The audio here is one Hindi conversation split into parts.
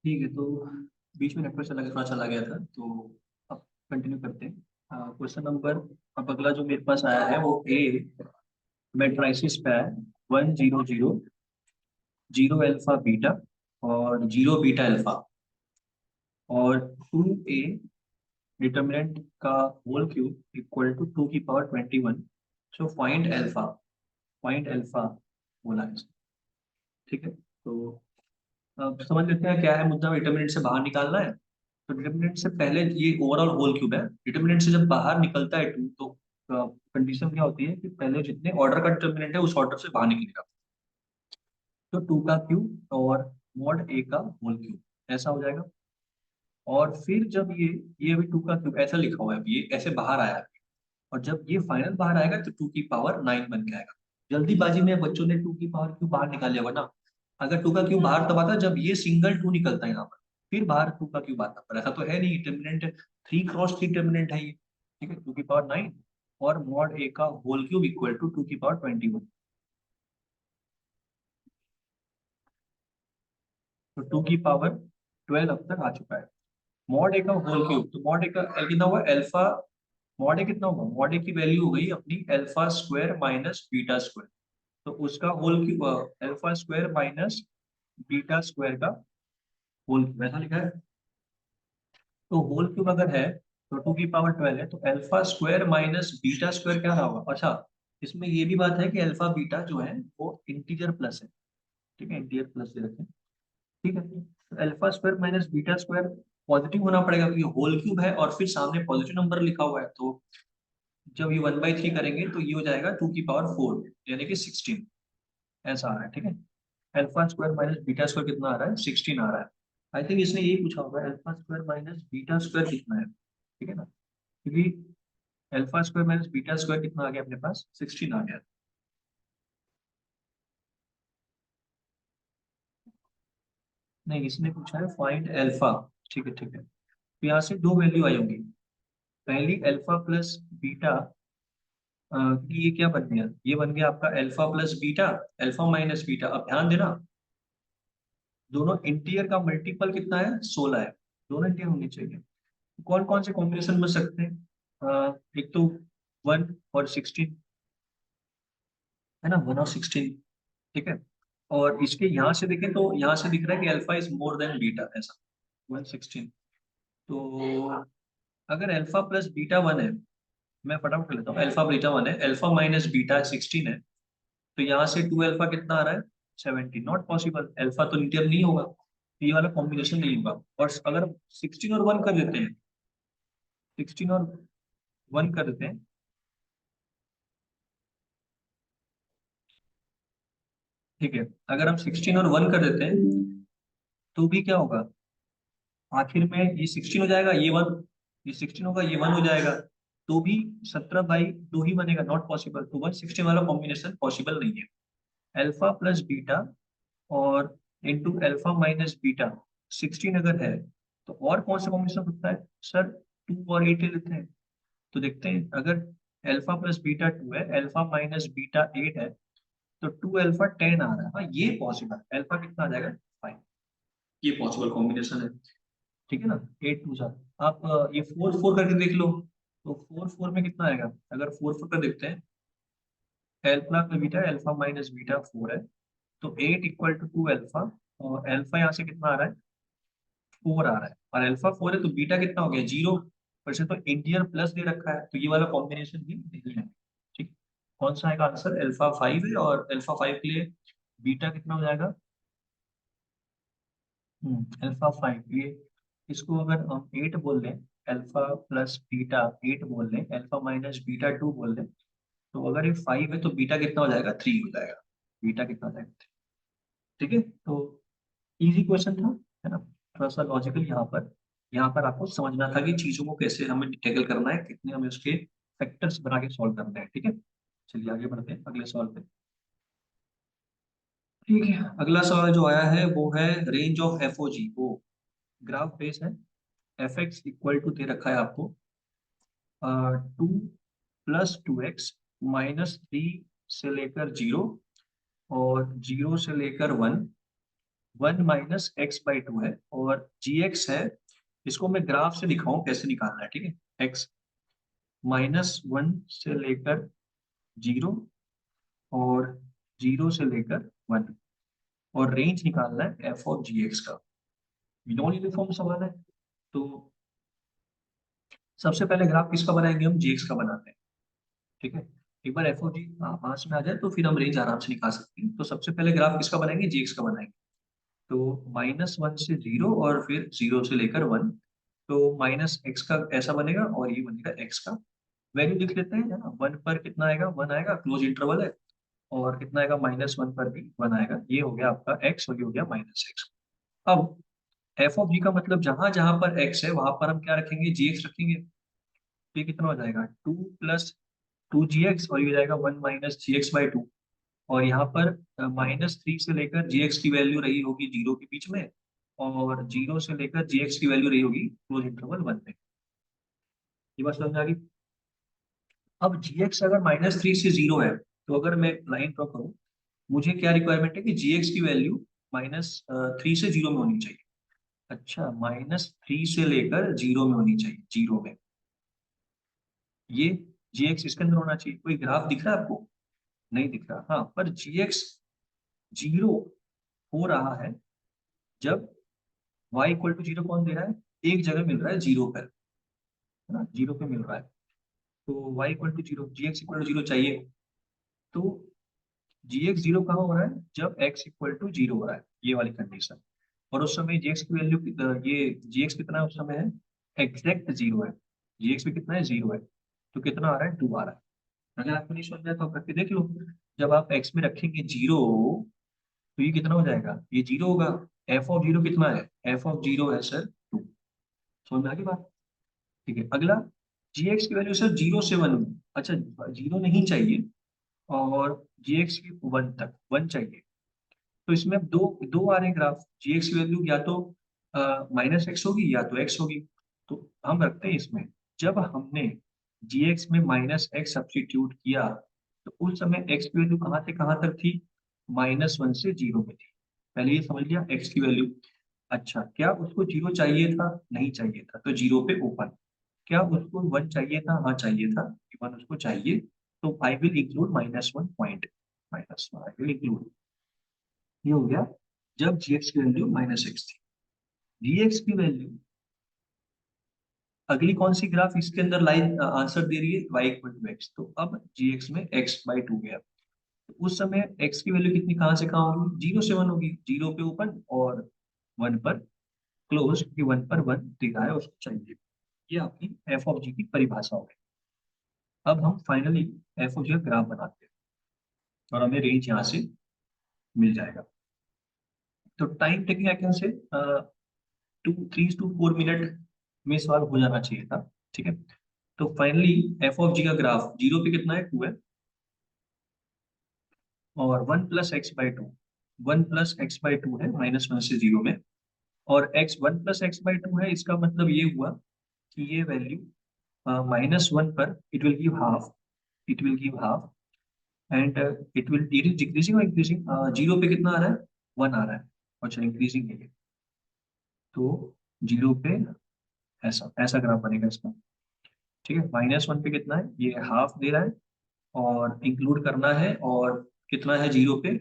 ठीक है, तो बीच में नेटवर्क चला गया, थोड़ा चला गया था, तो अब कंटिन्यू करते हैं। क्वेश्चन नंबर, अब अगला जो मेरे पास आया है वो ए मेट्राइसिस पे है। 100 जीरो अल्फा बीटा और जीरो बीटा अल्फा, और 2a डिटर्मिनेंट का होल क्यूब इक्वल टू 2 की पावर 21। सो फाइंड अल्फा बोला है। ठीक है, तो अब समझ लेते हैं क्या है मुद्दा। डिटर्मिनेंट से बाहर निकालना है, तो डिटर्मिनेंट से पहले ये ओवरऑल होल क्यूब है। डिटर्मिनेंट से जब बाहर निकलता है टू, तो कंडीशन क्या होती है कि पहले जितने ऑर्डर का डिटर्मिनेंट है उस ऑर्डर से बाहर निकलेगा। तो 2 का क्यूब और मॉड ए का होल क्यूब, ऐसा हो जाएगा। और फिर जब ये भी 2 का क्यूब ऐसा लिखा हुआ है, अब ये ऐसे बाहर आया है, और जब ये फाइनल बाहर आएगा तो 2 की पावर 9 बन के आएगा। जल्दीबाजी में बच्चों ने 2 की पावर क्यूब बाहर निकाल लिया, वरना अगर 2 का क्यूब बाहर तब आता जब ये सिंगल 2 निकलता है यहाँ पर, फिर बाहर 2 का क्यूब आता, पर ऐसा तो है नहीं। डिटर्मिनेंट 3 क्रॉस 3 डिटर्मिनेंट है ये। ठीक है, 2 की पावर 9 और मॉड ए का होल क्यूब इक्वल टू 2 की पावर 21। तो 2 की पावर 12 अब तक आ चुका है। मॉड ए का होल क्यूब, तो मॉड ए का कितना हुआ अल्फा, मॉड ए कितना होगा, मॉड ए की वैल्यू हो गई अपनी alpha square minus beta square. तो उसका whole cube alpha square minus beta square का होल क्यूब, ऐसा लिखा है। तो होल क्यूब अगर है तो 2 की पावर 12 है, तो alpha square minus beta square क्या रहा होगा। अच्छा, इसमें ये भी बात है कि अल्फा बीटा जो है वो इंटीजर प्लस है। ठीक है, इंटीजर प्लस ले रखें। ठीक है, तो alpha square minus beta square positive होना पड़ेगा, क्योंकि होल क्यूब है और फिर सामने पॉजिटिव नंबर लिखा हुआ है। तो जब ये 1/3 करेंगे तो ये हो जाएगा 2 की पावर 4, यानी कि 16, ऐसा आ रहा है। ठीक है, alpha square minus beta square कितना आ रहा है, 16 आ रहा है। आई थिंक इसने यही पूछा होगा, alpha square minus beta square कितना है। ठीक है ना, क्योंकि alpha square minus beta square कितना आ गया अपने पास, 16 आ गया। नहीं, इसने पूछा है फाइंड अल्फा। ठीक है, ठीक है, तो यहाँ से दो वैल्यू आई होंगी। पहली अल्फा प्लस बीटा, ये क्या बन गया, ये बन गया आपका alpha plus beta, alpha minus beta. अब ध्यान देना, दोनों इंटीजर का मल्टीपल कितना है, 16 है। दोनों इंटीजर होनी चाहिए। कौन कौन से कॉम्बिनेशन बन सकते हैं, एक तो 1 और 16, है ना, 1 और 16। ठीक है, और इसके यहाँ से देखें तो यहाँ से दिख रहा है कि alpha is more than beta, ऐसा 116। तो अगर अल्फा प्लस बीटा 1 है, मैं फटाफट कर लेता हूँ, अल्फा बीटा 1 है, अल्फा माइनस बीटा 16 है, तो यहाँ से 2 अल्फा कितना आ रहा है, 17। नॉट पॉसिबल, अल्फा तो इंटीजर नहीं होगा, तो ये वाला कॉम्बिनेशन नहीं होगा। और अगर 16 और 1 कर देते हैं, 16 और 1 कर देते हैं, ठीक है, अगर हम 16 और 1 कर देते हैं तो भी क्या होगा, आखिर में ये 16 हो जाएगा, ये 1, ये 16 होगा, ये 1 हो जाएगा, तो भी 17/2 ही बनेगा। नॉट पॉसिबल, तो 116 वाला कॉम्बिनेशन पॉसिबल नहीं है। अल्फा प्लस बीटा और इंटू अल्फा माइनस बीटा 16 अगर है, तो और कौन सा कॉम्बिनेशन सकता है सर, 2 और 8 ले लेते हैं। तो देखते हैं, अगर अल्फा प्लस बीटा 2 है, अल्फा माइनस बीटा 8 है, तो 2 अल्फा 10 आ रहा है। हाँ, ये पॉसिबल, अल्फा कितना आ जाएगा, 5। ये पॉसिबल कॉम्बिनेशन है। ठीक है ना, 8 2 आप ये 4 4 करके देख लो, तो 4 4 में कितना आएगा, अगर 4 4 कर देखते हैं, alpha plus beta, alpha minus beta 4 है, तो 8 = 2 अल्फा, और अल्फा यहाँ से कितना आ रहा है, 4 आ रहा है, और अल्फा 4 है तो बीटा कितना हो गया, 0। पर से तो इंटीजर प्लस दे रखा है, तो ये वाला कॉम्बिनेशन भी नहीं है। ठीक, कौन सा आएगा आंसर, अल्फा 5 है, और अल्फा 5 के लिए बीटा कितना हो जाएगा, अल्फा 5, ये इसको अगर हम 8 बोल दें, अल्फा प्लस बीटा 8 बोल दें, अल्फा माइनस बीटा 2 बोल दें, तो अगर ये 5 है तो बीटा कितना हो जाएगा, 3 हो जाएगा। बीटा कितना हो जाएगा, 3। ठीक है, तो इजी क्वेश्चन था, है ना। थोड़ा सा लॉजिकल यहाँ पर आपको समझना था कि चीजों को कैसे हमें टैकल करना है, कितने हमें उसके फैक्टर्स बना के सॉल्व करने हैं। ठीक है, चलिए आगे बढ़ते हैं अगले सवाल पे। ठीक है, अगला सवाल जो आया है वो है रेंज ऑफ एफ ओ जी, वो ग्राफ बेस है। एफ एक्स इक्वल टू दे रखा है आपको 2 + 2x -3 से लेकर 0 और 0 से लेकर 1, 1 माइनस एक्स बाई टू है और जी एक्स है, इसको मैं ग्राफ से दिखाऊं कैसे निकालना है, ठीक है। एक्स -1 से लेकर 0 और 0 से लेकर 1, और रेंज निकालना है एफ ऑफ जी एक्स का। नॉन यूनिफॉर्म सवाल है, तो सबसे पहले ग्राफ किसका बनाएंगे हम, जी एक्स का बनाते हैं, ठीक है। एक बार एफ ऑफ जी पास में आ जाए तो फिर हम रेंज आराम से निकाल सकते हैं। तो सबसे पहले ग्राफ किसका बनाएंगे, जी एक्स का बनाएंगे। तो -1 से 0 और फिर 0 से लेकर 1, तो माइनस एक्स का ऐसा बनेगा और ये बनेगा एक्स का। वैल्यू लिख लेते हैं, है ना। 1 पर कितना आएगा, 1 आएगा, क्लोज इंटरवल है। और कितना आएगा, -1 पर भी 1 आएगा। ये हो गया आपका एक्स और ये हो गया -x। अब एफ ऑफ जी का मतलब जहां जहां पर एक्स है वहां पर हम क्या रखेंगे, जी एक्स रखेंगे। तो ये कितना हो जाएगा, 2 प्लस 2gx, और ये हो जाएगा 1 minus g x by two. और यहाँ पर -3 से लेकर जी एक्स की वैल्यू रही होगी 0 के बीच में, और 0 से लेकर जी एक्स की वैल्यू रही होगी क्लोज इंटरवल 1 में। ये बात समझ आ गई। अब जी एक्स अगर -3 से 0 है, तो अगर मैं लाइन ड्रॉ करूँ, मुझे क्या रिक्वायरमेंट है कि जी एक्स की वैल्यू -3 से 0 में होनी चाहिए। अच्छा, -3 से लेकर 0 में होनी चाहिए, 0 में। ये जी एक्स इसके अंदर होना चाहिए। कोई ग्राफ दिख रहा है आपको, नहीं दिख रहा, हाँ। पर जी एक्स 0 हो रहा है जब y इक्वल टू 0 कौन दे रहा है, एक जगह मिल रहा है 0 पर, है ना, 0 पे मिल रहा है। तो y equal to 0, g x equal to 0 चाहिए। तो जी एक्स 0 कहाँ हो रहा है, जब x इक्वल टू 0 हो रहा है, ये वाली कंडीशन। और उस समय जी एक्स की वैल्यू, ये जी एक्स कितना है उस समय है, एग्जैक्ट 0 है। जी एक्स भी कितना है, 0 है। तो कितना आ रहा है, 2 आ रहा है। अगर आपको नहीं समझ में आया तो आप करके देख लो। जब आप x में रखेंगे 0, तो ये कितना हो जाएगा, ये 0 होगा। एफ ऑफ 0 कितना है, एफ ऑफ 0 है सर 2। समझ में आ गई बात, ठीक है। अगला, जी एक्स की वैल्यू सर 0 से 1 में, अच्छा 0 नहीं चाहिए, और जी एक्स की 1 तक 1 चाहिए। तो इसमें अब दो दो आ रहे हैं ग्राफ, जी एक्स की वैल्यू या तो -x होगी या तो x होगी। तो हम रखते हैं इसमें, जब हमने जी एक्स में -x सब्स्टिट्यूट किया, तो उस समय x की वैल्यू कहाँ से कहाँ तक थी, -1 से 0 में थी। पहले ये समझ लिया x की वैल्यू। अच्छा, क्या उसको 0 चाहिए था, नहीं चाहिए था, तो 0 पे ओपन। क्या उसको 1 चाहिए था, हाँ चाहिए था, 1 उसको चाहिए। तो I will include -1 point, -1 I will include. ये हो गया जब जी एक्स की वैल्यू -x थी। जी एक्स की वैल्यू, अगली कौन सी ग्राफ इसके अंदर लाइन आंसर दे रही है, y इक्वल टू एक्स। तो अब जी एक्स में x बाई टू गया। तो उस समय x की वैल्यू कितनी, कहाँ से कहाँ होगी, 0 से 1 होगी। 0 पे ओपन और 1 पर क्लोज, क्योंकि 1 पर 1 दे रहा है उसको चाहिए। ये आपकी एफ ऑफ जी की परिभाषा हो गई। अब हम फाइनली एफ ऑफ जी का ग्राफ बनाते हैं और हमें रेंज यहाँ से मिल जाएगा। तो टाइम टेकिंग आई कैन से 3 to 4 मिनट में सवाल हो जाना चाहिए था, ठीक है। तो फाइनली एफ ऑफ जी का ग्राफ 0 पे कितना है, 2 है, और 1 + x/2, 1 + x/2 है -1 से 0 में। और x 1 + x/2 है, इसका मतलब ये हुआ कि ये वैल्यू -1 पर it will give half, it will give half, and it is decreasing और इंक्रीजिंग। 0 पे कितना आ रहा है, 1 आ रहा है। अच्छा, इंक्रीजिंग है ये। तो 0 पे ऐसा ऐसा ग्राफ बनेगा इसका, ठीक है। -1 पे कितना है, ये हाफ दे रहा है, और इंक्लूड करना है, और कितना है 0 पे,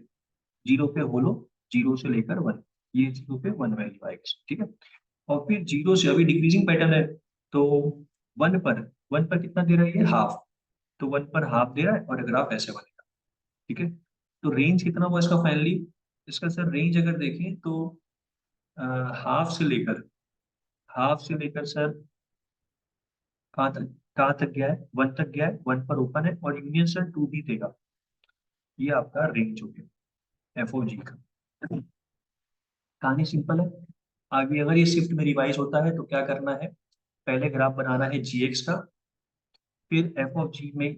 0 पे होलो, 0 से लेकर 1, ये 0 पे 1 वैल्यू आएगी, ठीक है। और फिर 0 से, अभी डिक्रीजिंग पैटर्न है, तो 1 पर 1 पर कितना दे रहा है, ये हाफ। तो 1 पर हाफ दे रहा है और ग्राफ ऐसे बनेगा, ठीक है। तो रेंज कितना हुआ इसका फाइनली, इसका सर रेंज अगर देखें तो हाफ से लेकर, हाफ से लेकर सर कहाँ तक, कहाँ तक गया है, 1 तक गया है। 1 पर ओपन है और यूनियन सर 2 भी देगा। ये आपका रेंज हो गया एफ ओ जी का। कहानी सिंपल है। आगे अगर ये शिफ्ट में रिवाइज होता है तो क्या करना है, पहले ग्राफ बनाना है जी एक्स का, फिर एफ ऑफ जी में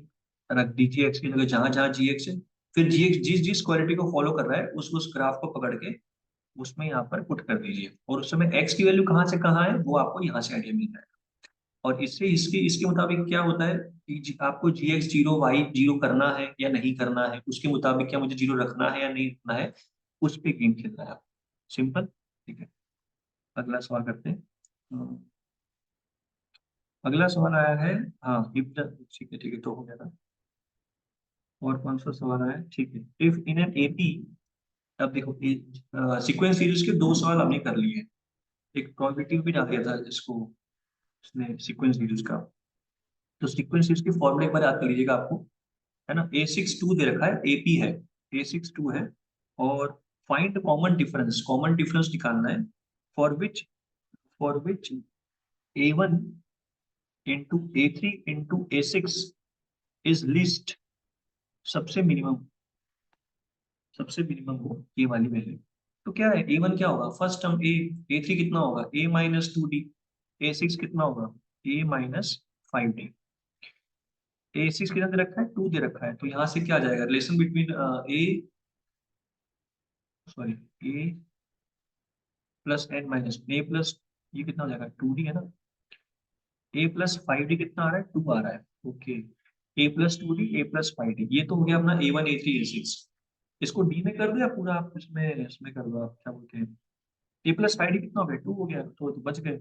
रख दीजिए एक्स की जगह जहां जहां जी एक्स है। फिर जी एक्स जिस जिस क्वालिटी को फॉलो कर रहा है उस ग्राफ को पकड़ के उसमें यहाँ पर पुट कर दीजिए, और उस समय एक्स की वैल्यू कहाँ से कहाँ है वो आपको यहाँ से आइडिया मिल जाएगा। और इससे इसके इसके मुताबिक क्या होता है कि आपको जी एक्स 0 वाई 0 करना है या नहीं करना है, उसके मुताबिक क्या मुझे 0 रखना है या नहीं रखना है, उस पे गेम खेलना है। सिंपल, ठीक है। अगला सवाल करते हैं। अगला सवाल आया है, हाँ इफ द, ठीक है तो हो गया था। और कौन सा सवाल आया है, ठीक है, इफ इन एन एपी। अब देखो सीक्वेंस सीरीज के दो सवाल हमने कर लिए हैं। एक प्रोबेबिलिटी भी डाल दिया था इसको, इसने सीक्वेंस सीरीज का। तो सीक्वेंस सीरीज के फॉर्मूले एक बार याद कर लीजिएगा आपको, है ना। A62 दे रखा है, एपी है, A62 है। और फाइंड कॉमन डिफरेंस निकालना है। For which A1 into A3 into A6 is list, सबसे मिनिमम, सबसे मिनिमम हो ये वाली वैल्यू। तो क्या है, A1 क्या होगा, फर्स्ट टर्म A, A3 कितना होगा A-2D, A6 कितना होगा A-5D, A6 कितना दे रखा है 2 दे रखा है। तो यहाँ से क्या आ जाएगा, relation between a, sorry, A plus n minus a plus, ये कितना हो जाएगा 2D है ना। A+5D कितना आ रहा है 2 आ रहा है, ओके। A+2D A+5D, ये तो हो गया अपना A1 A3 A6। इसको डी में कर दो या पूरा आप इसमें कर दो, आप क्या बोलते हैं। A+5D कितना हो गया 2 हो गया, तो बच गए।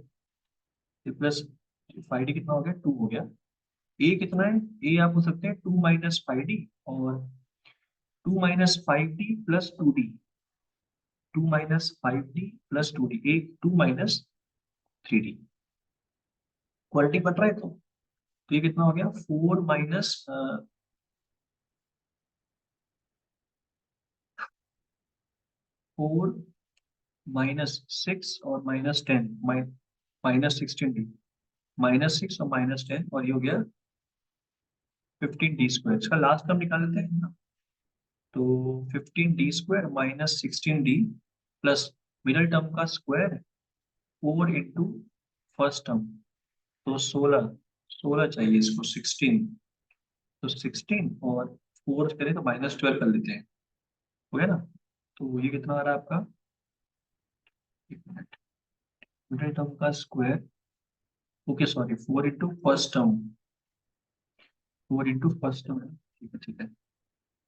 A+5D कितना हो गया 2 हो गया। ए कितना है, ए आप हो सकते हैं 2 - 5D, और 2 - 5D + 2D, 2 - 5D + 2D, ए 2 - 3D। क्वालिटी बन रहा है तो ये कितना हो गया 4 - 6 और -10, -16D, -6 और -10, और ये हो गया 15D²। इसका लास्ट टर्म निकाल लेते हैं ना। तो 15D² -16D plus middle term का स्क्वायर 4 × फर्स्ट टर्म, तो 16, 16 चाहिए इसको 16, तो 16 और 4 करें तो -12 कर लेते हैं, हो गया ना। तो ये कितना आ रहा है आपका, एक मिनट, मिडिल टर्म का square, okay sorry 4 × first term है, ठीक है ठीक है।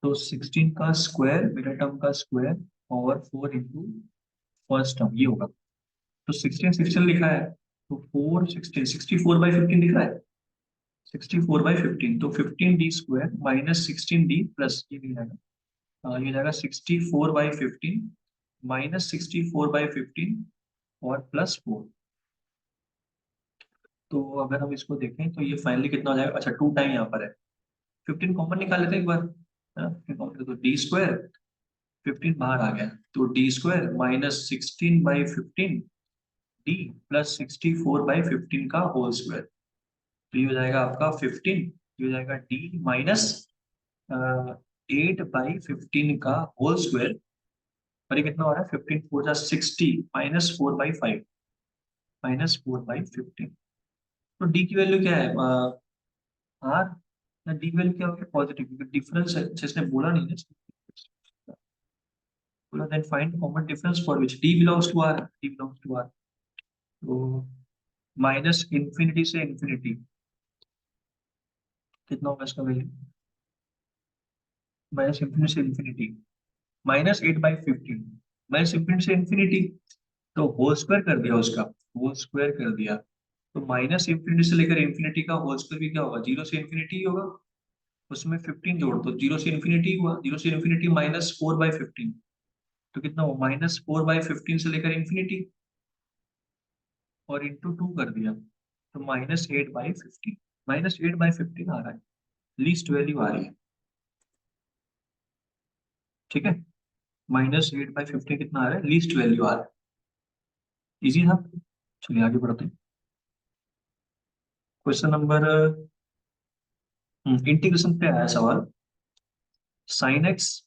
तो 16 का स्क्वायर, मिडिल टर्म का स्क्वायर, और 4 × फर्स्ट टर्म, ये होगा। तो 16 लिखा है, तो 4 16 64/15 लिखा है, 64/15, तो 15D² -16D प्लस ये भी आएगा, ये जाएगा 64/15 -64/15 और +4। तो अगर हम इसको देखें तो ये फाइनली कितना हो जाएगा, अच्छा 2 टाइम यहाँ पर है, 15 कॉमन निकाल लेते हैं एक बार, है ना। 15 कॉमन तो D², 15 बाहर आ गया, तो D² -16/15 D +64/15 का होल स्क्वायर। तो ये हो जाएगा आपका 15, ये हो जाएगा D -8/15 का होल स्क्वायर। और ये कितना हो रहा है 15 4 जा 60 -4/5, -4/15। तो डी की वैल्यू क्या है, आर, डी की वैल्यू क्या होगी पॉजिटिव, क्योंकि डिफरेंस है, अच्छा इसने बोला नहीं है, बोला then find common difference for which d belongs to R, d belongs to R. तो -इन्फिनिटी से इन्फिनिटी कितना होगा इसका वैल्यू, -इन्फिनिटी से इन्फिनिटी, -8/15, -इन्फिनिटी से इन्फिनिटी, तो होल स्क्वायर कर दिया उसका, होल स्क्वायर कर दिया। तो -इन्फिनिटी से लेकर इन्फिनिटी का होल स्क्वायर भी क्या होगा, 0 से इन्फिनिटी ही होगा। उसमें 15 जोड़ दो, 0 से इन्फिनिटी हुआ, 0 से इन्फिनिटी -4/15, तो कितना हुआ -4/15 से लेकर इन्फिनिटी, और इंटू 2 कर दिया, तो -8/15, -8/15 आ रहा है, लीस्ट वैल्यू आ रही है, ठीक है। -8/15 कितना आ रहा है, लीस्ट वैल्यू आ रहा है, इजी था। चलिए आगे बढ़ते हैं। क्वेश्चन नंबर, इंटीग्रेशन पे आया सवाल, sin x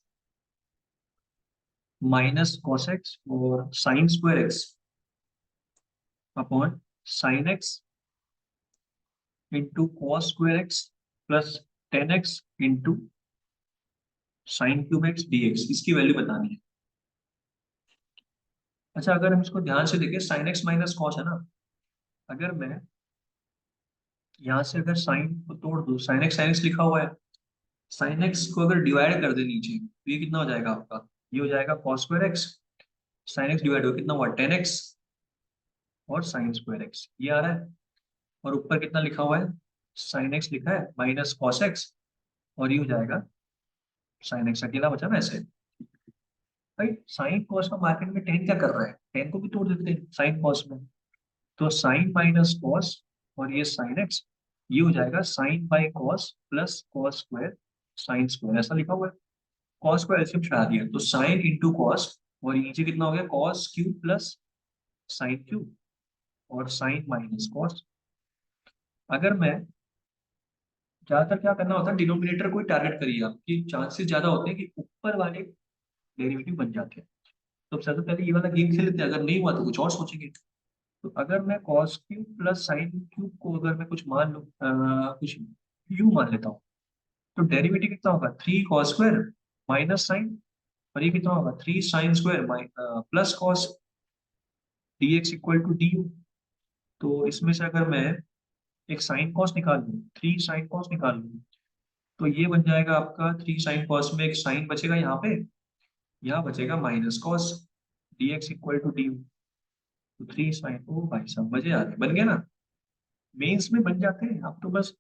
-cos x और sin²x upon sin x into cos²x plus 10x into sin³ x dx, इसकी वैल्यू बतानी है। अच्छा अगर हम इसको ध्यान से देखें, sin x -cos है ना, अगर मैं यहाँ से अगर साइन को तोड़ दूं, sin x लिखा हुआ है, sin x को अगर डिवाइड कर दे नीचे, तो ये कितना हो जाएगा आपका, ये हो जाएगा cos²x, साइन एक्स डिवाइड हो कितना हुआ 10x और साइन स्क्वायर एक्स ये आ रहा है। और ऊपर कितना लिखा हुआ है, साइन एक्स लिखा है माइनस कॉस एक्स, और ये हो जाएगा साइन एक्स अकेला बचा ना ऐसे। भाई साइन कॉस का मार्केट में टेन क्या कर रहा है, टेन को भी तोड़ देते हैं साइन कॉस में। तो साइन माइनस कॉस और ये साइन एक्स, ये हो जाएगा sine by cos plus cos square sine square, ऐसा लिखा हुआ है। कॉस को एलसीएम चढ़ा दिया तो साइन इंटू कॉस, और ये नीचे कितना हो गया cos cube plus sine cube और साइन माइनस कॉस। अगर मैं, ज्यादातर क्या करना होता है डिनोमिनेटर को ही टारगेट करिए आप, कि चांसेस ज्यादा होते हैं कि ऊपर वाले डेरिवेटिव बन जाते हैं। तो सबसे पहले ये वाला गेम खेल लेते हैं, अगर नहीं हुआ तो कुछ और सोचेंगे। तो अगर मैं cos cube plus sine cube को अगर मैं कुछ मान लूँ, कुछ यू मान लेता हूँ, तो डेरिवेटिव कितना होगा 3 cos स्क्वायर माइनस साइन, और ये कितना होगा 3 sin square plus cos d x equal to d u. तो इसमें से अगर मैं एक साइन कॉस निकाल लूँ, 3 sin cos निकाल लूँ, तो ये बन जाएगा आपका 3 sin cos में एक साइन बचेगा यहाँ पे, यहाँ बचेगा minus cos d x equal to d u. तो 3 sin, ओ भाई साहब मजे आ रहे बन गया ना, मेंस में बन जाते हैं। आप तो बस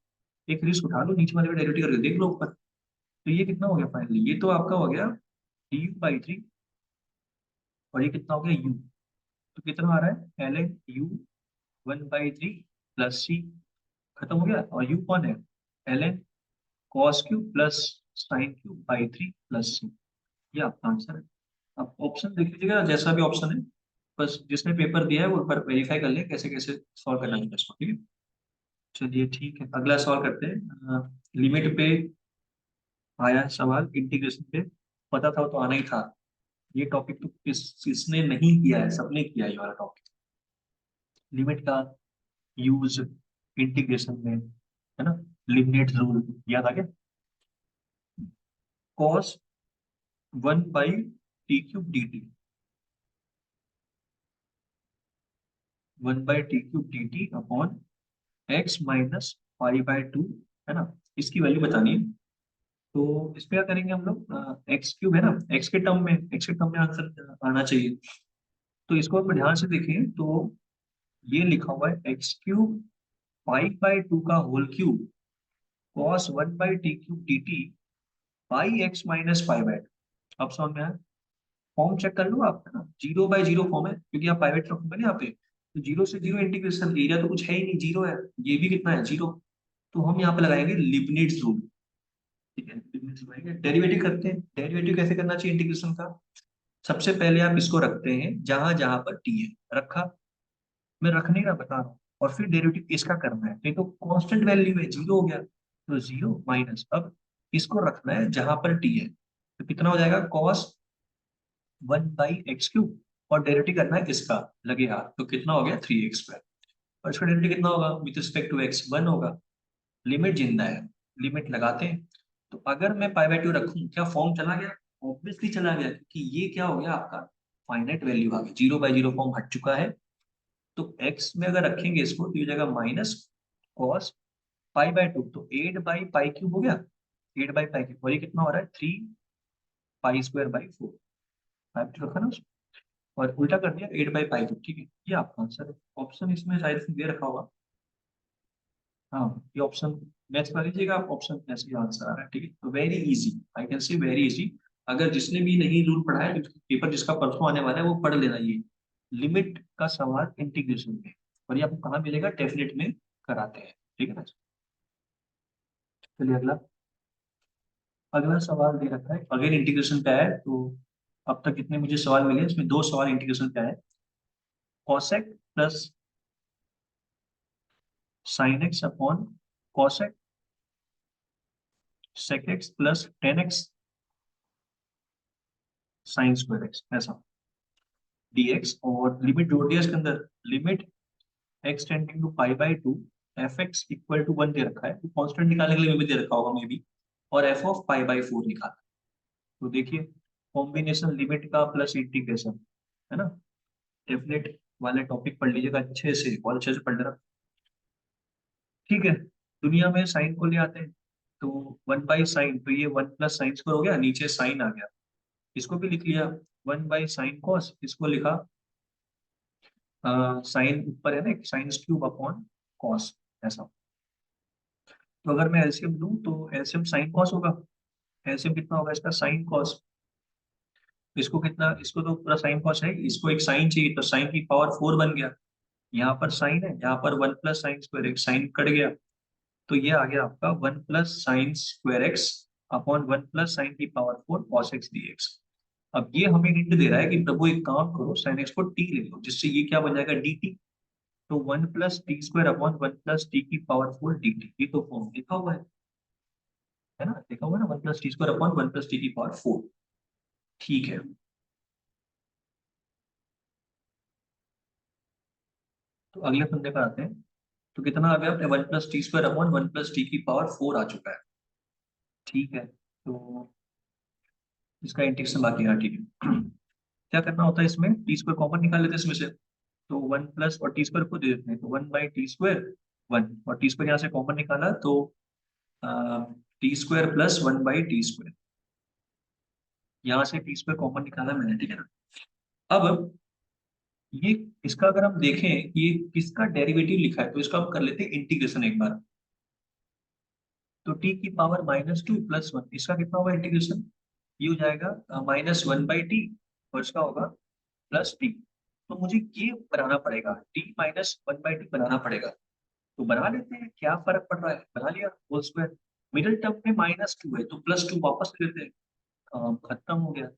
एक रिस्क उठा लो, नीचे वाले का डेरिवेटिव करके देख लो ऊपर। तो ये कितना हो गया फाइनली, ये तो आपका हो गया du/3, और ये कितना हो गया u। तो कितना आ रहा है ln u 1/3 प्लस सी, खत्म हो गया। और u कौन है, ln cos cube plus sine cube by 3 plus सी, ये आपका आंसर है। अब ऑप्शन देख लीजिएगा, जैसा भी ऑप्शन है, बस जिसने पेपर दिया है वो पर वेरीफाई कर ले कैसे कैसे सॉल्व करना है इसको, ठीक है। चलिए ठीक है, अगला सवाल करते हैं। लिमिट पे आया है सवाल, इंटीग्रेशन पे, पता था वो तो आना ही था। ये टॉपिक तो किसने नहीं किया है, सबने किया है ये वाला टॉपिक, लिमिट का यूज इंटीग्रेशन में, है ना। लिमिट रूल याद आ गया, cos 1/t³ dt, 1/t³ dt upon x minus 5/2, है ना। इसकी वैल्यू बतानी है। तो इसमें क्या करेंगे हम लोग, एक्स क्यूब है ना, एक्स के टर्म में आंसर आना चाहिए। तो इसको अगर ध्यान से देखें तो ये लिखा हुआ है x³ 5/2 का whole cube cos 1/t³ dt by x minus 5/2। अब समझ में आया, फॉर्म चेक कर लो आप, है ना, 0/0 फॉर्म है क्योंकि आप पाइवेट रखोगे ना यहाँ पे, तो 0 से 0 इंटीग्रेशन, एरिया तो कुछ है ही नहीं, जीरो है। ये भी कितना है, जीरो। तो हम यहाँ पे लगाएंगे लिबनिट्ज रूल, ठीक है, लिबनिट्ज लगाएंगे। डेरिवेटिव करते हैं, डेरिवेटिव कैसे करना चाहिए इंटीग्रेशन का। सबसे पहले आप इसको रखते हैं जहां जहां पर टी है, रखा, मैं रखने का बता रहा हूँ, और फिर डेरिवेटिव इसका करना है, नहीं तो कांस्टेंट वैल्यू है, जीरो हो गया, तो जीरो माइनस, अब इसको रखना है जहां पर टी है, तो कितना हो जाएगा कॉस 1/x³, और डेरिवेटिव करना है इसका, लगे हाथ, तो कितना हो गया 3x²। और इसका डेरिवेटिव कितना होगा विद रिस्पेक्ट टू एक्स, 1 होगा। लिमिट जिंदा है, लिमिट लगाते हैं। तो अगर मैं पाई/2 रखूं, क्या फॉर्म चला गया, ऑब्वियसली चला गया, क्योंकि ये क्या हो गया आपका फाइनाइट वैल्यू आ गई, 0/0 फॉर्म हट चुका है। तो x में अगर रखेंगे इसको तो ये हो जाएगा माइनस कॉस पाई/2, तो 8/π³ हो गया, 8/π³ और ये कितना हो रहा है 3π² 4, रखा ना उसको, और उल्टा कर दिया 8/π³, ठीक है, ये आपका आंसर है। ऑप्शन इसमें शायद से दे रखा होगा, हाँ ये ऑप्शन मैच कर लीजिएगा आप, ऑप्शन में से आंसर आ रहा है, ठीक है। तो वेरी इजी, आई कैन से वेरी इजी। अगर जिसने भी नहीं रूल पढ़ा है, पेपर जिसका परसों आने वाला है वो पढ़ लेना, ये लिमिट का सवाल इंटीग्रेशन में, और ये आपको कहाँ मिलेगा, डेफिनेट में कराते हैं, ठीक है ना। चलिए अगला, अगला सवाल दे रखा है, अगेन इंटीग्रेशन का है। तो अब तक जितने मुझे सवाल मिले इसमें दो सवाल इंटीग्रेशन का है, cosec plus sine x upon cosec sec x plus tan x sine square x, ऐसा dx, और लिमिट जोड़ दिया इसके अंदर, limit x tending to π/2 f x equal to 1 दे रखा है, तो कांस्टेंट निकालने के लिए भी दे रखा होगा मे बी, और एफ ऑफ π/4 निकाला। तो देखिए कॉम्बिनेशन लिमिट का प्लस इंटीग्रेशन, है ना, डेफिनेट वाले टॉपिक पढ़ लीजिएगा अच्छे से, बहुत अच्छे से पढ़ लेना, ठीक है। दुनिया में साइन को ले आते हैं, तो 1/sin, तो ये 1 प्लस साइन स्क्वायर हो गया, नीचे साइन आ गया, इसको भी लिख लिया, 1/sin cos, इसको लिखा साइन ऊपर है ना, साइंस क्यूब अपॉन कॉस, ऐसा। तो अगर मैं एलसीएम लूं तो एलसीएम साइन कॉस होगा। एलसीएम कितना होगा इसका, साइन कॉस। इसको कितना, इसको तो पूरा साइन कॉस है, इसको एक साइन चाहिए, तो साइन की पावर 4 बन गया। यहाँ पर साइन है, यहाँ पर 1 + sin², एक साइन कट गया, तो ये आ गया आपका 1 + sin²x अपॉन 1 + sin की पावर 4 cos x dx। अब ये हमें हिंट दे रहा है कि प्रभु एक काम करो, sin x को t ले लो, जिससे ये क्या बन जाएगा, dt। तो 1 + t² अपॉन 1 + t की पावर 4 dt, ये तो फॉर्म लिखा हुआ है ना, लिखा हुआ है ना, 1 + t² अपॉन 1 + t की पावर 4। ठीक है, तो अगले फंदे पर आते हैं। तो कितना आ गया, 1 + t² अपॉन 1 + t की पावर 4 आ चुका है। ठीक है, तो इसका इंटीग्रेशन बाकी है, ठीक है। क्या करना होता है इसमें, t² कॉमन निकाल लेते हैं इसमें से, तो 1 और t² को दे देते हैं, तो 1/t², 1, और t² यहाँ से कॉमन निकाला तो t² + 1/t², यहाँ से t² कॉमन निकाला मैंने, ठीक है ना। अब ये, इसका अगर हम देखें कि ये किसका डेरिवेटिव लिखा है, तो इसका हम कर लेते हैं इंटीग्रेशन एक बार। तो t की पावर -2 + 1, इसका कितना होगा इंटीग्रेशन, ये हो जाएगा -1/t, और इसका होगा +t। तो मुझे ये बनाना पड़ेगा, t -1/t बनाना पड़ेगा। तो बना लेते हैं, क्या फर्क पड़ रहा है, बना लिया होल स्क्वायर। मिडिल टर्म में -2 है, तो +2 वापस ले लेते हैं, खत्म हो गया।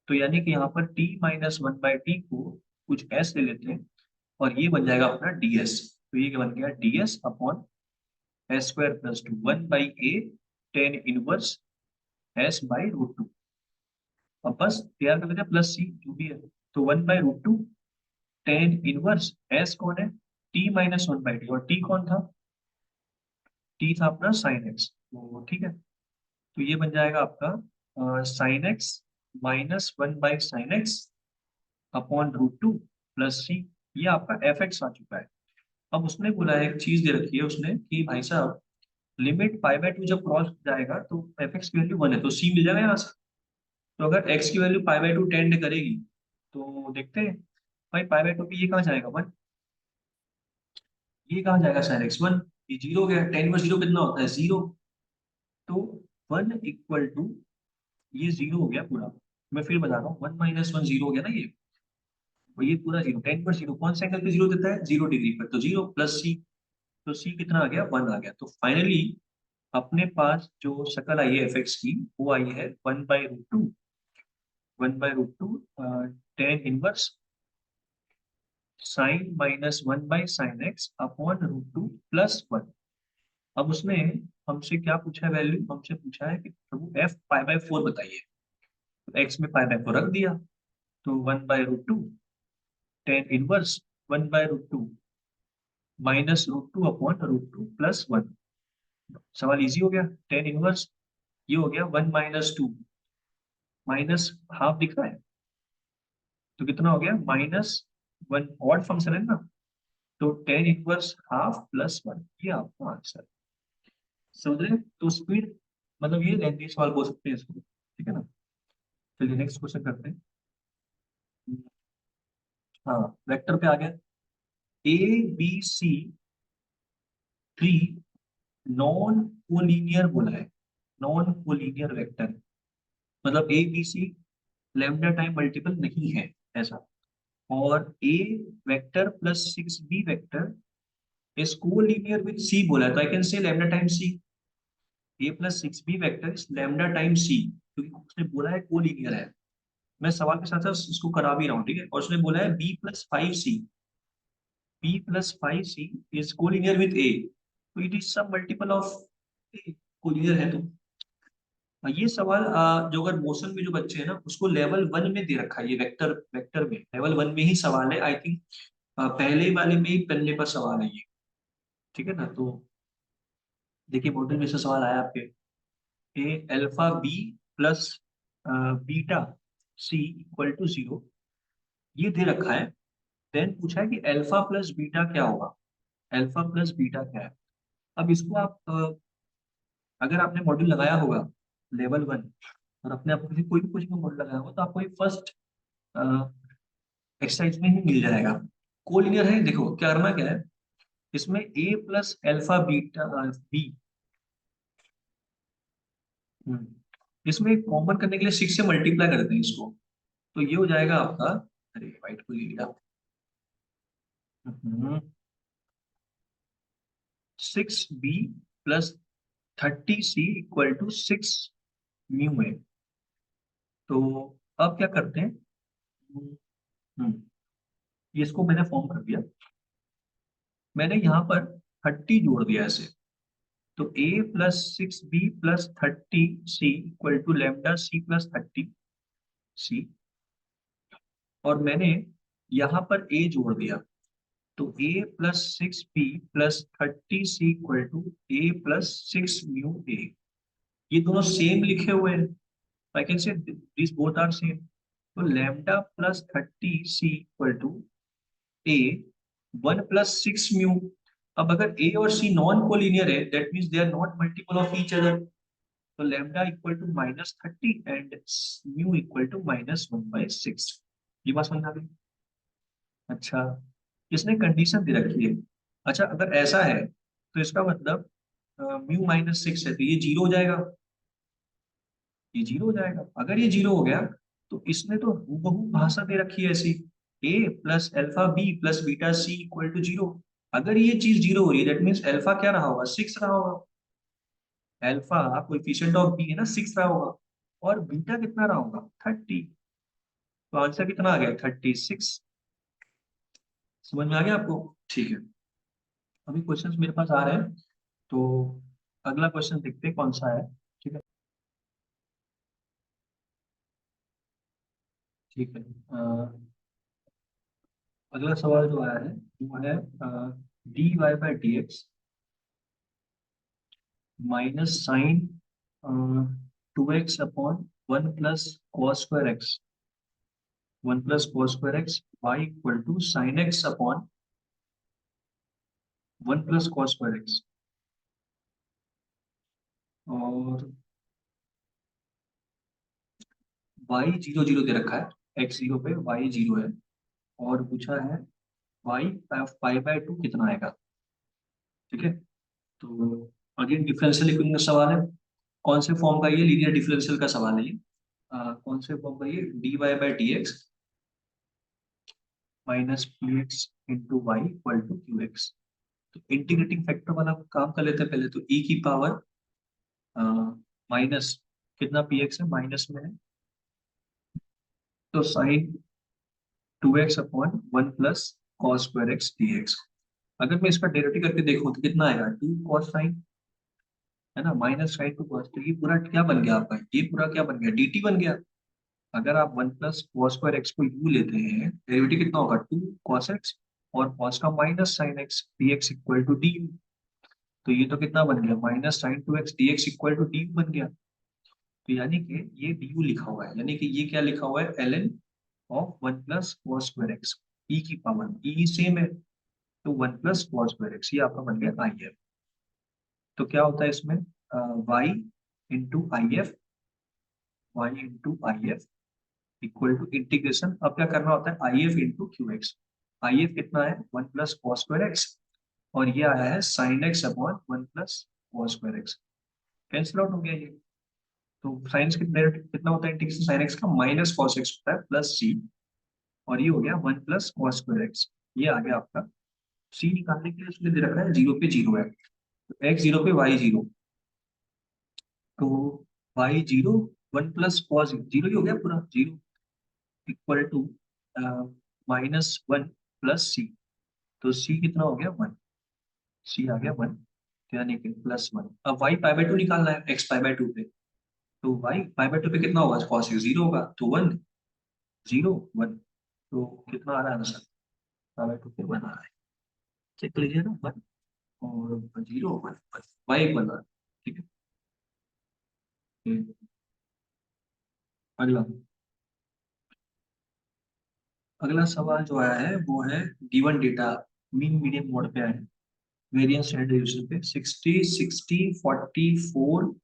तो यानी कि यहाँ पर t -1/t को कुछ s ले लेते हैं, और ये बन जाएगा अपना ds। तो ये क्या बन गया, ds upon s² + 2, 1/a tan inverse s/√2। अब बस तैयार कर लेते हैं, प्लस सी जो भी है, तो 1/√2 tan इनवर्स s कौन है, t -1/t, और t कौन था, t था अपना sin x। तो ठीक है, तो ये बन जाएगा आपका sin x -1/sin x upon √2 plus सी। ये आपका एफ एक्स आ चुका है। अब उसने बोला है, एक चीज दे रखी है उसने कि भाई साहब, लिमिट π/2 जब क्रॉस जाएगा तो एफ एक्स की वैल्यू 1 है, तो सी मिल जाएगा यहाँ से। तो अगर x की वैल्यू π/2 टेंड करेगी, तो देखते हैं भाई π/2 पे ये कहाँ जाएगा, 1, ये कहाँ जाएगा sin x, 1, ये 0 हो गया, टेन में 0 कितना होता है, 0। तो 1 = ये 0 हो गया पूरा। मैं फिर बता रहा हूँ, 1 - 1 0 हो गया ना ये, और ये पूरा 0, 10/0 कौन सा एंगल पे 0 देता है, 0 डिग्री पर, तो 0 प्लस सी। तो सी कितना आ गया, 1 आ गया। तो फाइनली अपने पास जो शक्ल आई है एफ एक्स की, वो आई है 1/√2, 1/√2 tan inverse sine -1/sin x upon √2 plus 1। अब उसने हमसे क्या पूछा है, वैल्यू हमसे पूछा है कि प्रभु f π/4 बताइए। तो x में π/4 रख दिया, तो 1/√2 tan इनवर्स 1/√2 -√2 अपॉन √2 प्लस 1। सवाल इजी हो गया, tan इनवर्स, ये हो गया 1 - 2, माइनस हाफ दिख रहा है, तो कितना हो गया, -1, ऑड फंक्शन है ना, तो tan इनवर्स हाफ प्लस 1, ये आपका आंसर। समझ रहे हैं? तो स्पीड, मतलब ये लेंथी सवाल बोल सकते हैं इसको, ठीक है ना। चलिए नेक्स्ट क्वेश्चन करते हैं। हाँ, वेक्टर पे आ गया, ABC 3 नॉन कोलिनियर बोला है, नॉन कोलिनियर वेक्टर, मतलब ABC लैम्डा टाइम मल्टीपल नहीं है, ऐसा। और A vector plus 6B vector is collinear with C बोला है, तो आई कैन से lambda time C। A plus 6B vector is lambda time C, क्योंकि उसने बोला है कोलिनियर है। मैं सवाल के साथ साथ इसको करा भी रहा हूँ, ठीक है। और उसने बोला है B + 5C is collinear with A, तो it is some multiple of A, collinear है तो। ये सवाल जो अगर मोशन में जो बच्चे हैं ना, उसको लेवल 1 में दे रखा है, ये वेक्टर वेक्टर में लेवल 1 में ही सवाल है, आई थिंक पहले वाले में ही पन्ने पर सवाल है ये, ठीक है ना। तो देखिए मॉडल में से सवाल आया आपके, a alpha b plus beta c equal to 0, ये दे रखा है। देन पूछा है कि अल्फा प्लस बीटा क्या होगा, अल्फा प्लस बीटा क्या है। अब इसको आप अगर आपने मॉड्यूल लगाया होगा लेवल 1, और अपने आप को भी कोई भी कुछ भी मोड लगाया हो तो आपको ये फर्स्ट एक्सरसाइज में ही मिल जाएगा। कोलिनियर है, देखो क्या करना क्या है, इसमें ए प्लस एल्फा बीटा बी, इसमें कॉमन करने के लिए 6 से मल्टीप्लाई करते हैं इसको, तो ये हो जाएगा आपका, अरे वाइट को ले लिया, 6b plus 30c equal to 6 mu है। तो अब क्या करते हैं, हम्म, ये इसको मैंने फॉर्म कर दिया, मैंने यहाँ पर 30 जोड़ दिया ऐसे, तो a plus 6b plus 30c equal to lambda c plus 30c, और मैंने यहाँ पर a जोड़ दिया, तो a plus 6b plus 30c equal to a plus 6 mu a, ये दोनों सेम लिखे हुए हैं, I can say this both are same, तो lambda plus 30c equal to a 1 plus 6 mu. अब अगर a और c नॉन कोलिनियर है, that means they are not multiple of each other, तो lambda equal to -30 and mu equal to -1/6। ये बात समझ आ गई? अच्छा, इसने कंडीशन दे रखी है, अच्छा अगर ऐसा है तो इसका मतलब म्यू -6 है तो ये जीरो हो जाएगा, ये जीरो हो जाएगा, अगर ये जीरो हो गया तो इसने तो हूबहू भाषा दे रखी है ऐसी, a plus alpha b plus beta c equal to zero, अगर ये चीज जीरो हो रही है दैट मीन्स एल्फा क्या रहा होगा, 6 रहा होगा, एल्फा कोएफिशिएंट ऑफ बी है ना 6 रहा होगा, और बीटा कितना रहा होगा 30, तो आंसर कितना आ गया 36। समझ में आ गया आपको? ठीक है, अभी क्वेश्चंस मेरे पास आ रहे हैं, तो अगला क्वेश्चन देखते हैं कौन सा है। ठीक है, ठीक है, अगला सवाल जो आया है वो है d y by d x minus sine 2x upon 1 plus cos square x, 1 plus cos square x y equal to sine x upon 1 plus cos square x, और वाई जीरो जीरो दे रखा है, एक्स जीरो पे वाई जीरो है, और पूछा है वाई पाई बाय टू कितना आएगा। ठीक है, तो अगेन डिफरेंशियल इक्वेशन का सवाल है, कौन से फॉर्म का, ये लीनियर डिफरेंशियल का सवाल है ये, कौन से फॉर्म का, ये d y by d x minus p x into y equal to q x, तो इंटीग्रेटिंग फैक्टर वाला काम कर लेते हैं पहले, तो e की पावर माइनस कितना पी एक्स है माइनस में है, तो sine 2x upon 1 plus cos square x d x, अगर मैं इसका डेरिवेटिव करके देखूं तो कितना आएगा 2 कॉस साइन, है ना, माइनस साइन टू कॉस, तो ये पूरा क्या बन गया आपका, ये पूरा क्या बन गया dt बन गया। अगर आप 1 प्लस कॉस स्क्वायर एक्स को u लेते हैं, डेरिवेटिव कितना होगा 2 कॉस एक्स, और कॉस का minus sine x d x equal to d, तो ये तो कितना बन गया minus sine two x d x equal to d बन गया, तो यानी कि ये डी लिखा हुआ है, यानी कि ये क्या लिखा हुआ है ln of 1 plus cos square x, e की पावर ई सेम है, तो 1 प्लस कॉस स्क्वायर एक्स, ये आपका बन गया आई एफ। तो क्या होता है इसमें, y into I F, y into I F equal to integration, अब क्या करना होता है I F into q x, I F कितना है 1 प्लस कॉस स्क्वायर एक्स, और ये आया है sign x upon 1 plus cos square x, cancel out हो गया ये, तो साइंस कितना होता है इंटीग्रेशन साइन एक्स का, माइनस कॉस एक्स होता है प्लस सी, और ये हो गया 1 प्लस कॉस स्क्वायर एक्स, ये आ गया आपका, सी निकालने के लिए उसने दे रखा है जीरो पे जीरो है, तो एक्स जीरो पे वाई जीरो, तो y zero 1 plus cos zero ही हो गया पूरा zero equal to -1 plus c, तो सी कितना हो गया 1, सी आ गया 1, यानी कि +1। अब वाई पाई बाय टू निकालना है एक्स पाई बाय टू पे, तो वाई पाई बाय टू पे कितना होगा कॉस जीरो होगा, तो 1 0 1, तो कितना आ रहा है आंसर, पाई बाय टू पे 1 आ रहा है, चेक कर लीजिए ना 1 और 0 1, वाई 1 आ रहा है। ठीक है, अगला, अगला सवाल जो आया है वो है given data, mean median mode पे आया है, वेरिएंस स्टैंडर्ड डिवीजन पे 60 60 44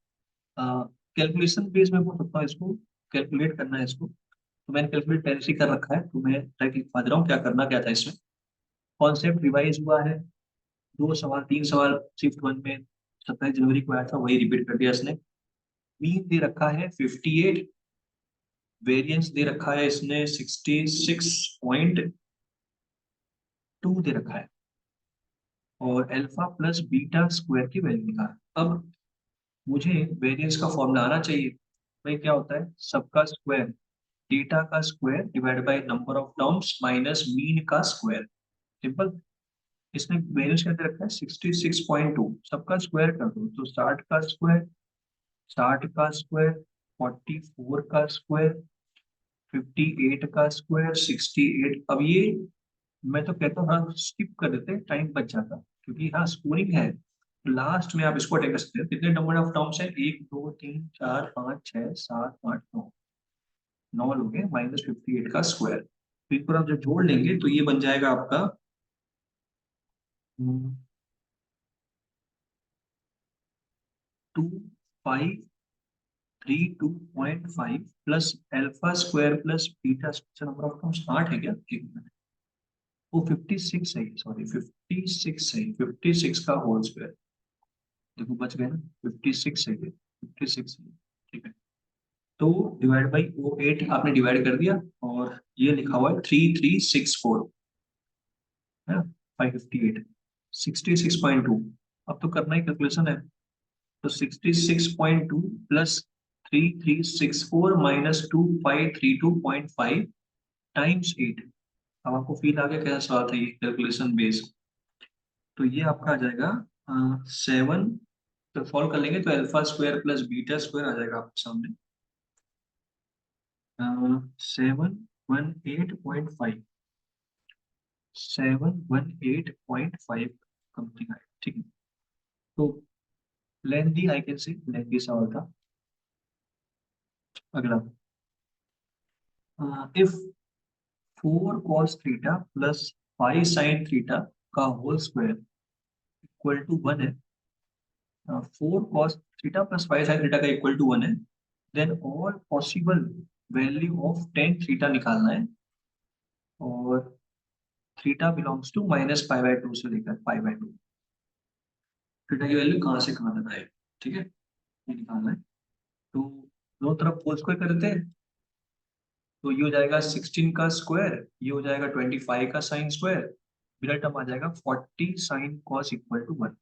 कैलकुलेशन बेस में बोल सकता हूँ इसको, कैलकुलेट करना है इसको, तो मैंने कैलकुलेट पहले से ही कर रखा है, तो मैं डायरेक्ट लिखवा दे रहा हूँ क्या करना क्या था इसमें। कॉन्सेप्ट रिवाइज हुआ है, 2 सवाल 3 सवाल शिफ्ट 1 में 27 जनवरी को आया था, वही रिपीट कर दिया इसने। मीन दे रखा है 58, वेरिएंस दे रखा है इसने 66.2 दे रखा है, और अल्फा प्लस बीटा स्क्वायर की वैल्यू निकाल। अब मुझे वेरिएंस का फॉर्मूला आना चाहिए। भाई क्या होता है, सबका स्क्वायर, डेटा का square divide by number of terms minus mean का स्क्वायर, सिंपल। इसमें वेरिएंस क्या दे रखा है 66.2, सबका स्क्वायर कर दो तो 60 का स्क्वायर, 60 का स्क्वायर, 44 का स्क्वायर, 58 का स्क्वायर, 68। अब ये मैं तो कहता हूँ हाँ स्किप कर देते, टाइम बच जाता, क्योंकि हाँ स्कोरिंग है, लास्ट में आप इसको अटेंड कर सकते हैं। कितने नंबर ऑफ टर्म्स है, 1 2 3 4 5 6 7 8 9, 9 लोग हैं, माइनस 58 का स्क्वायर, तो इनको आप जब जोड़ लेंगे तो ये बन जाएगा आपका 2532.5 plus alpha square plus beta square, number of terms 8 है क्या, एक मिनट, वो 56 है, सॉरी 56 है, 56 का होल स्क्वायर, देखो बच गए ना, 56 है ये, 56 है, ठीक है। तो डिवाइड बाई वो 8 आपने डिवाइड कर दिया, और ये लिखा हुआ है 3364 है ना, 558, 66.2। अब तो करना ही कैलकुलेशन है, तो 66.2 प्लस 3364 माइनस 2532.5 टाइम्स 8। अब आपको फील आ गया कैसा सवाल था ये, कैलकुलेशन बेस। तो ये आपका आ जाएगा 7, तो सॉल्व कर लेंगे तो alpha square plus beta square आ जाएगा आपके सामने 718.5, 718.5 समथिंग आएगा, ठीक है। तो lengthy, I can say lengthy सवाल था। अगला, if 4 cos theta plus 5 sin theta का होल स्क्वायर इक्वल टू 1 है, 4 cos theta plus 5 sin theta का इक्वल टू 1 है, then all possible value of tan theta निकालना है, और थीटा बिलोंग्स टू -π/2 से लेकर π/2, थीटा की वैल्यू कहाँ से कहाँ तक आएगी, ठीक है, ये निकालना है। तो दोनों तरफ होल स्क्वायर कर देते हैं, तो ये हो जाएगा 16 का स्क्वायर, ये हो जाएगा 25 का साइन स्क्वायर, मेरा टर्म आ जाएगा 40 साइन कॉस इक्वल टू 1।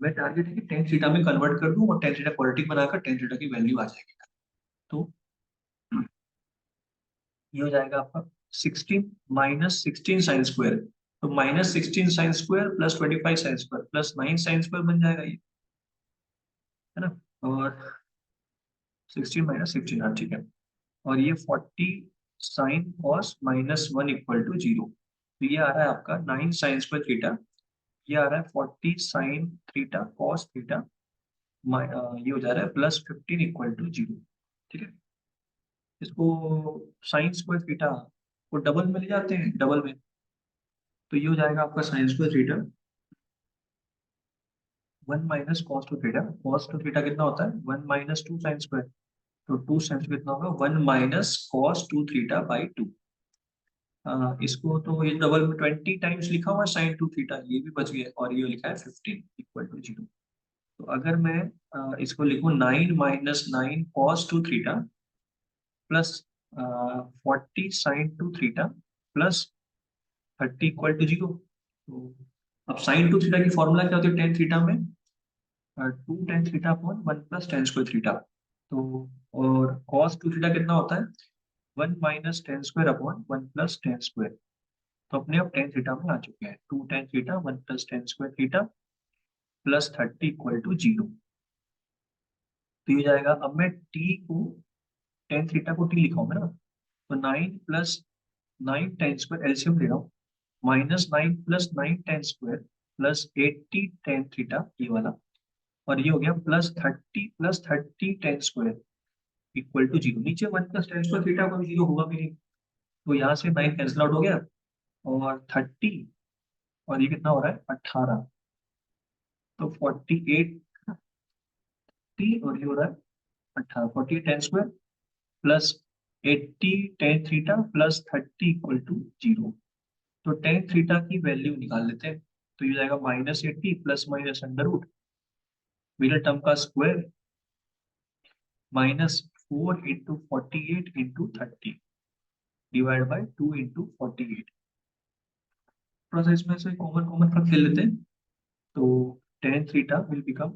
मैं टारगेट है कि टेन थीटा में कन्वर्ट कर दूं और टेन थीटा क्वाड्रेटिक बनाकर टेन थीटा की वैल्यू आ जाएगी। तो ये हो जाएगा आपका 16 माइनस 16 साइन स्क्वायर, तो -16 sine square plus 25 sine square plus 9 sine square बन जाएगा ये, है ना, और 16 - 16, हाँ ठीक है, और ये 40 साइन कॉस -1 इक्वल टू 0, तो ये आ रहा है आपका 9 साइन स्क्वायर थीटा, ये आ रहा है 40 साइन थीटा कॉस थीटा, ये हो जा रहा है +15 इक्वल टू 0, ठीक है। इसको साइन स्क्वायर थीटा को डबल में ले जाते हैं, डबल में, तो ये हो जाएगा आपका sine square theta 1 minus cos two theta, cos two theta कितना होता है 1 माइनस 2 साइन स्क्वायर, तो 2 साइन स्क्वायर कितना होगा 1 minus cos two theta by 2। इसको तो ये डबल में 20 टाइम्स लिखा हुआ है साइन टू थीटा, ये भी बच गया, और ये लिखा है 15 इक्वल टू 0। तो अगर मैं इसको लिखूं 9 minus 9 cos two theta plus 40 sine two theta plus 30 equal to 0, तो अब साइन टू थीटा की फॉर्मूला क्या होती है टेन थीटा में, 2 tan theta upon 1 + tan square theta, तो और कॉस टू थीटा कितना होता है 1 minus tan square upon 1 + tan square, तो अपने आप टेन थीटा में आ चुके हैं, 2 tan theta 1 + tan square theta plus 30 equal to 0। तो ये जाएगा, अब मैं टी को टेन थीटा को टी लिखाऊंगा ना, तो 9 + 9 tan स्क्वायर एलसीएम ले रहा हूँ, -9 + 9 tan square plus 80 tan theta ये वाला, और ये हो गया +30 + 30 tan स्क्वायर इक्वल टू 0। नीचे 1 + tan स्क्वायर थीटा कोई 0 होगा भी नहीं, तो यहाँ से 9 कैंसिल आउट हो गया, और 30, और ये कितना हो रहा है 18, तो 48 टी, और ये हो रहा है 48 tan square plus 80 tan theta plus 30 equal to 0। तो tan थीटा की वैल्यू निकाल लेते हैं। तो ये जाएगा -80 plus minus under root middle term का square -4 into 48 into 30 divide by 2 into 48। थोड़ा सा इसमें से कॉमन कॉमन रख ले लेते हैं। तो tan थीटा विल बिकम